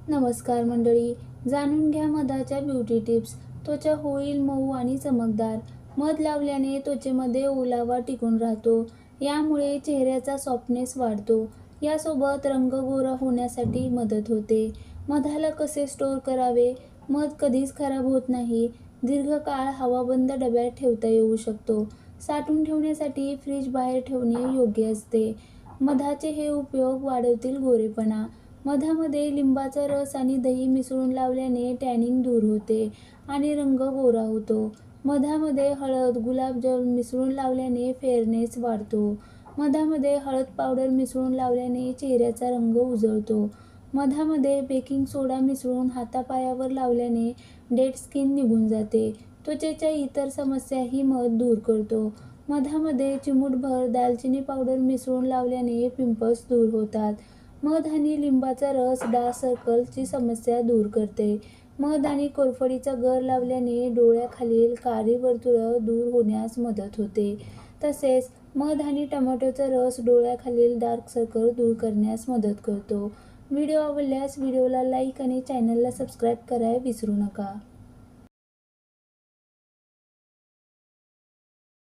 नमस्कार मंडळी, जाणून घ्या मधाच्या ब्युटी टिप्स. त्वचा होईल मऊ आणि चमकदार. मध लावल्याने त्वचेमध्ये ओलावा टिकून राहतो. यामुळे चेहऱ्याचा सॉफ्टनेस वाढतो. यासोबत रंग गोरा होण्यासाठी मदत होते. मधाला कसे स्टोअर करावे? मध कधीच खराब होत नाही. दीर्घकाळ हवाबंद डब्यात ठेवता येऊ शकतो. साठवून ठेवण्यासाठी फ्रीज बाहेर ठेवणे योग्य असते. मधाचे हे उपयोग वाढवतील गोरेपणा. मधामध्ये लिंबाचा रस आणि दही मिसळून लावल्याने टॅनिंग दूर होते आणि रंग गोरा होतो. मधामध्ये हळद, गुलाबजल मिसळून लावल्याने फेअरनेस वाढतो. मधामध्ये हळद पावडर मिसळून लावल्याने चेहऱ्याचा रंग उजळतो. मधामध्ये बेकिंग सोडा मिसळून हातापायावर लावल्याने डेड स्किन निघून जाते. त्वचेच्या इतर समस्याही मध दूर करतो. मधामध्ये चिमूटभर दालचिनी पावडर मिसळून लावल्याने पिंपल्स दूर होतात. मध आणि लिंबाचा रस डार्क सर्कलची समस्या दूर करते. मध आणि कोरफडीचा गर लावल्याने डोळ्याखालील काळी वर्तुळं दूर होण्यास मदत होते. तसेच मध आणि टोमॅटोचा रस डोळ्याखालील डार्क सर्कल दूर करण्यास मदत करतो. व्हिडिओ आवडल्यास व्हिडिओला लाईक आणि चॅनलला सबस्क्राईब करायला विसरू नका.